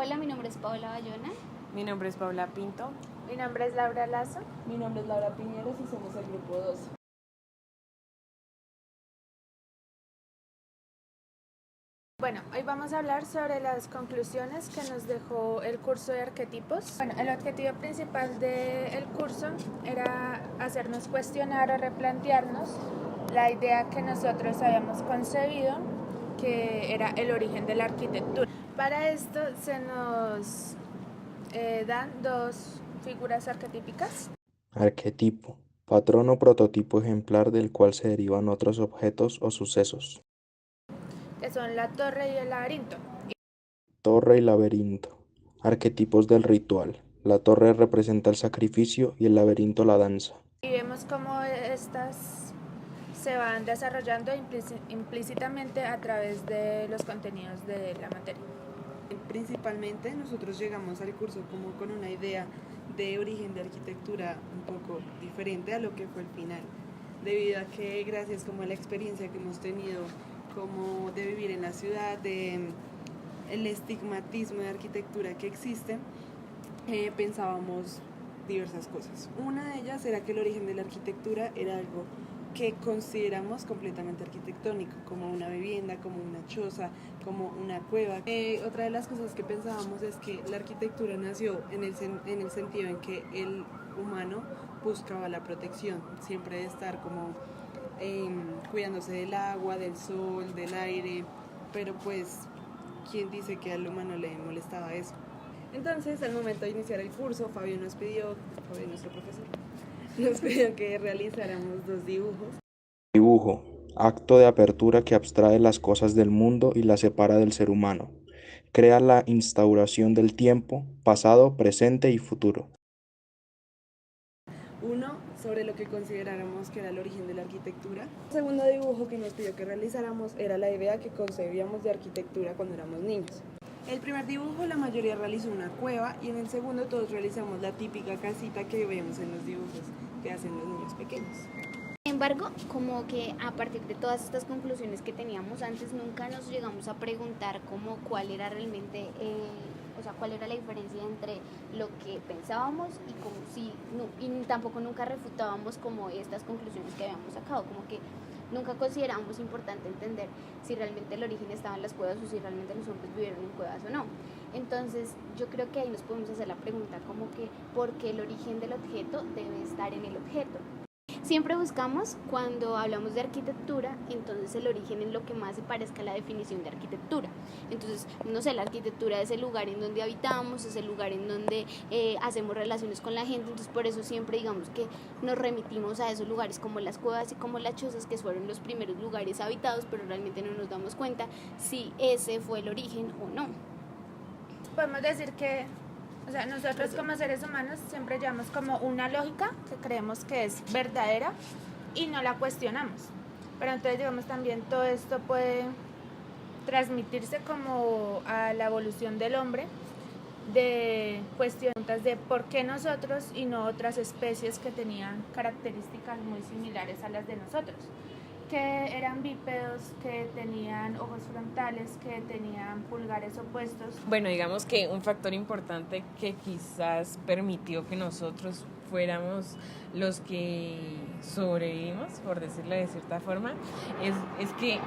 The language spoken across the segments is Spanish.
Hola, mi nombre es Paola Bayona. Mi nombre es Paula Pinto. Mi nombre es Laura Lazo. Mi nombre es Laura Piñeros y somos el grupo 12. Bueno, hoy vamos a hablar sobre las conclusiones que nos dejó el curso de arquetipos. Bueno, el objetivo principal del curso era hacernos cuestionar o replantearnos la idea que nosotros habíamos concebido, que era el origen de la arquitectura. Para esto se nos dan dos figuras arquetípicas. Arquetipo, patrón o prototipo ejemplar del cual se derivan otros objetos o sucesos. Que son la torre y el laberinto. Torre y laberinto, arquetipos del ritual. La torre representa el sacrificio y el laberinto la danza. Y vemos cómo estas se van desarrollando implícitamente a través de los contenidos de la materia. Principalmente nosotros llegamos al curso como con una idea de origen de arquitectura un poco diferente a lo que fue el final, debido a que gracias como a la experiencia que hemos tenido como de vivir en la ciudad, de el estigmatismo de arquitectura que existe, pensábamos diversas cosas. Una de ellas era que el origen de la arquitectura era algo que consideramos completamente arquitectónico, como una vivienda, como una choza, como una cueva. Otra de las cosas que pensábamos es que la arquitectura nació en el sentido en que el humano buscaba la protección, siempre de estar como cuidándose del agua, del sol, del aire, pero pues, ¿quién dice que al humano le molestaba eso? Entonces, al momento de iniciar el curso, Fabio, nuestro profesor, nos pidió que realizáramos dos dibujos. Dibujo, acto de apertura que abstrae las cosas del mundo y las separa del ser humano. Crea la instauración del tiempo, pasado, presente y futuro. Uno, sobre lo que consideráramos que era el origen de la arquitectura. El segundo dibujo que nos pidió que realizáramos era la idea que concebíamos de arquitectura cuando éramos niños. El primer dibujo la mayoría realizó una cueva y en el segundo todos realizamos la típica casita que vemos en los dibujos que hacen los niños pequeños. Sin embargo, como que a partir de todas estas conclusiones que teníamos antes, nunca nos llegamos a preguntar como cuál era realmente, cuál era la diferencia entre lo que pensábamos y como si, no, y tampoco nunca refutábamos como estas conclusiones que habíamos sacado, como que nunca considerábamos importante entender si realmente el origen estaba en las cuevas o si realmente los hombres vivieron en cuevas o no. Entonces yo creo que ahí nos podemos hacer la pregunta como que ¿por qué el origen del objeto debe estar en el objeto? Siempre buscamos, cuando hablamos de arquitectura, entonces el origen en lo que más se parezca a la definición de arquitectura. Entonces, no sé, la arquitectura es el lugar en donde habitamos, es el lugar en donde hacemos relaciones con la gente, entonces por eso siempre digamos que nos remitimos a esos lugares como las cuevas y como las chozas, que fueron los primeros lugares habitados, pero realmente no nos damos cuenta si ese fue el origen o no. Podemos decir que nosotros como seres humanos siempre llevamos como una lógica que creemos que es verdadera y no la cuestionamos. Pero entonces, digamos, también todo esto puede transmitirse como a la evolución del hombre, de cuestiones de por qué nosotros y no otras especies que tenían características muy similares a las de nosotros, que eran bípedos, que tenían ojos frontales, que tenían pulgares opuestos. Bueno, digamos que un factor importante que quizás permitió que nosotros fuéramos los que sobrevivimos, por decirlo de cierta forma, es que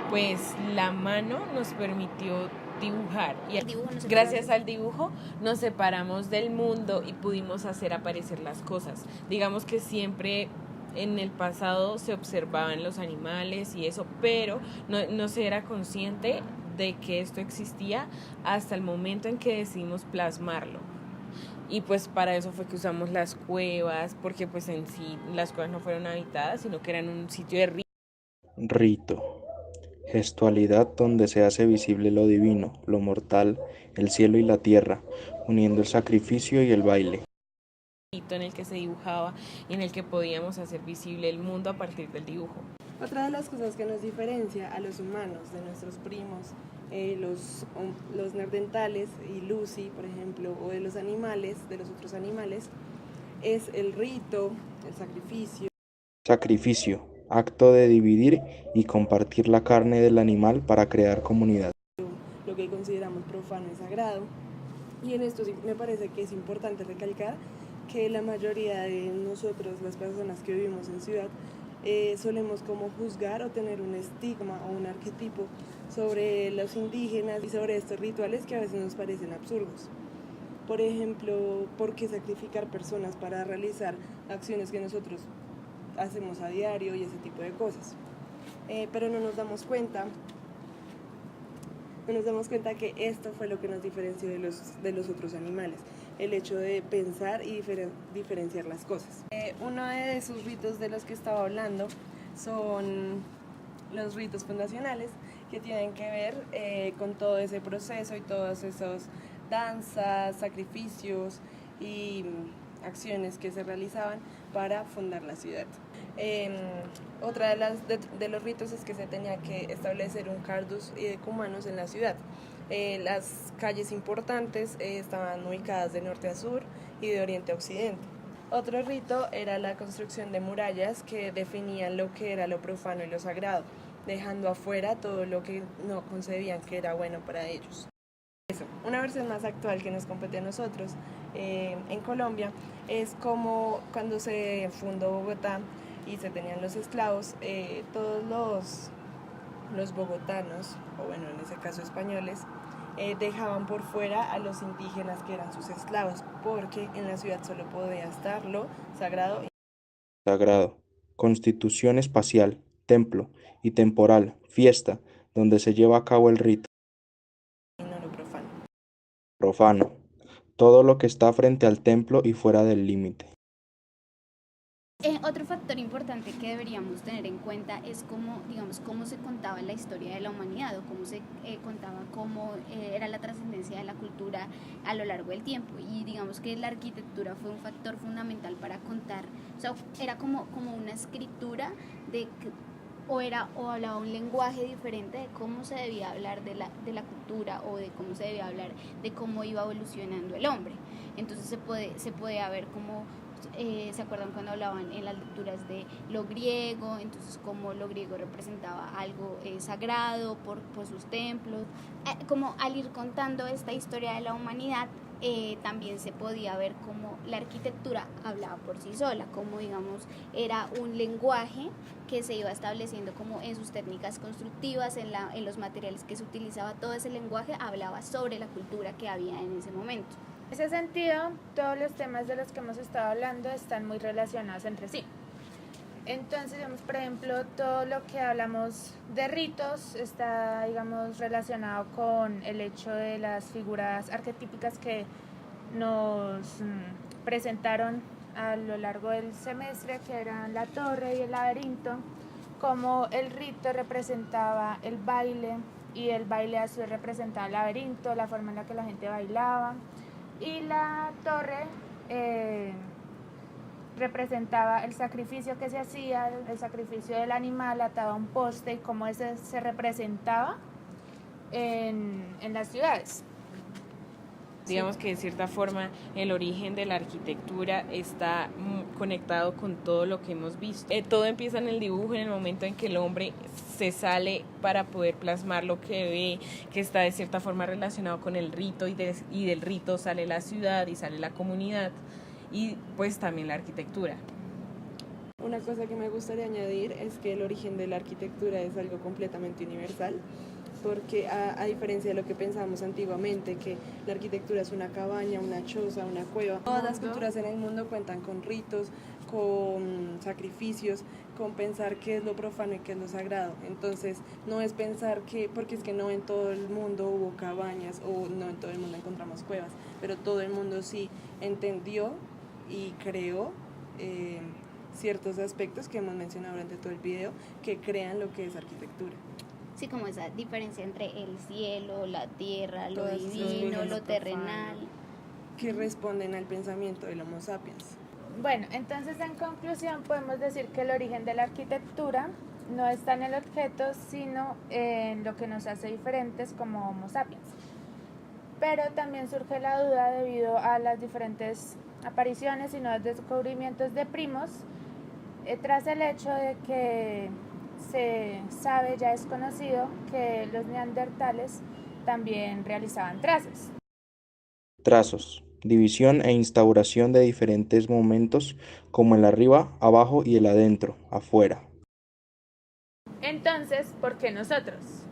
pues la mano nos permitió dibujar y gracias al dibujo nos separamos del mundo y pudimos hacer aparecer las cosas. Digamos que siempre en el pasado se observaban los animales y eso, pero no se era consciente de que esto existía hasta el momento en que decidimos plasmarlo. Y pues para eso fue que usamos las cuevas, porque pues en sí las cuevas no fueron habitadas, sino que eran un sitio de Rito, gestualidad donde se hace visible lo divino, lo mortal, el cielo y la tierra, uniendo el sacrificio y el baile. en el que se dibujaba y en el que podíamos hacer visible el mundo a partir del dibujo. Otra de las cosas que nos diferencia a los humanos de nuestros primos, los neandertales y Lucy, por ejemplo, o de los animales, de los otros animales, es el rito, el sacrificio. Sacrificio, acto de dividir y compartir la carne del animal para crear comunidad. Lo que consideramos profano y sagrado. Y en esto sí me parece que es importante recalcar que la mayoría de nosotros, las personas que vivimos en ciudad, solemos como juzgar o tener un estigma o un arquetipo sobre los indígenas y sobre estos rituales que a veces nos parecen absurdos. Por ejemplo, ¿por qué sacrificar personas para realizar acciones que nosotros hacemos a diario y ese tipo de cosas? Pero no nos damos cuenta que esto fue lo que nos diferenció de los otros animales, el hecho de pensar y diferenciar las cosas. Uno de esos ritos de los que estaba hablando son los ritos fundacionales, que tienen que ver con todo ese proceso y todos esos danzas, sacrificios y acciones que se realizaban para fundar la ciudad. Otra de los ritos es que se tenía que establecer un cardus decumanus en la ciudad. Las calles importantes estaban ubicadas de norte a sur y de oriente a occidente. Otro rito era la construcción de murallas que definían lo que era lo profano y lo sagrado, dejando afuera todo lo que no concebían que era bueno para ellos. Una versión más actual que nos compete a nosotros en Colombia es como cuando se fundó Bogotá y se tenían los esclavos, todos los bogotanos, o bueno, en ese caso españoles, dejaban por fuera a los indígenas que eran sus esclavos, porque en la ciudad solo podía estar lo sagrado. Sagrado, constitución espacial, templo y temporal, fiesta, donde se lleva a cabo el rito. Y no lo profano. Profano, todo lo que está frente al templo y fuera del límite. Otro factor importante que deberíamos tener en cuenta es cómo se contaba la historia de la humanidad, o cómo se contaba cómo era la trascendencia de la cultura a lo largo del tiempo. Y digamos que la arquitectura fue un factor fundamental para contar, o sea, era como una escritura o hablaba un lenguaje diferente de cómo se debía hablar de la cultura, o de cómo se debía hablar de cómo iba evolucionando el hombre. Entonces se podía ver cómo ¿se acuerdan cuando hablaban en las lecturas de lo griego? Entonces cómo lo griego representaba algo sagrado por sus templos. Como al ir contando esta historia de la humanidad, también se podía ver cómo la arquitectura hablaba por sí sola, como digamos era un lenguaje que se iba estableciendo como en sus técnicas constructivas, en los materiales que se utilizaba. Todo ese lenguaje hablaba sobre la cultura que había en ese momento. En ese sentido, todos los temas de los que hemos estado hablando están muy relacionados entre sí. Entonces, digamos, por ejemplo, todo lo que hablamos de ritos está, digamos, relacionado con el hecho de las figuras arquetípicas que nos presentaron a lo largo del semestre, que eran la torre y el laberinto, como el rito representaba el baile y el baile a su vez representaba el laberinto, la forma en la que la gente bailaba. Y la torre representaba el sacrificio que se hacía, el sacrificio del animal atado a un poste, y cómo ese se representaba en las ciudades. Digamos que de cierta forma el origen de la arquitectura está conectado con todo lo que hemos visto. Todo empieza en el dibujo, en el momento en que el hombre se sale para poder plasmar lo que ve, que está de cierta forma relacionado con el rito, y del rito sale la ciudad y sale la comunidad, y pues también la arquitectura. Una cosa que me gustaría añadir es que el origen de la arquitectura es algo completamente universal, porque a diferencia de lo que pensábamos antiguamente, que la arquitectura es una cabaña, una choza, una cueva, todas las culturas en el mundo cuentan con ritos, con sacrificios, con pensar qué es lo profano y qué es lo sagrado. Entonces no es pensar que, porque es que no en todo el mundo hubo cabañas, o no en todo el mundo encontramos cuevas, pero todo el mundo sí entendió y creó ciertos aspectos que hemos mencionado durante todo el video, que crean lo que es arquitectura. Sí, como esa diferencia entre el cielo, la tierra, lo Todas divino, lo terrenal. Que responden al pensamiento del Homo sapiens. Bueno, entonces en conclusión podemos decir que el origen de la arquitectura no está en el objeto, sino en lo que nos hace diferentes como Homo sapiens. Pero también surge la duda debido a las diferentes apariciones y nuevos descubrimientos de primos, tras el hecho de que se sabe, ya es conocido, que los neandertales también realizaban trazas. Trazos. División e instauración de diferentes momentos como el arriba, abajo y el adentro, afuera. Entonces, ¿por qué nosotros?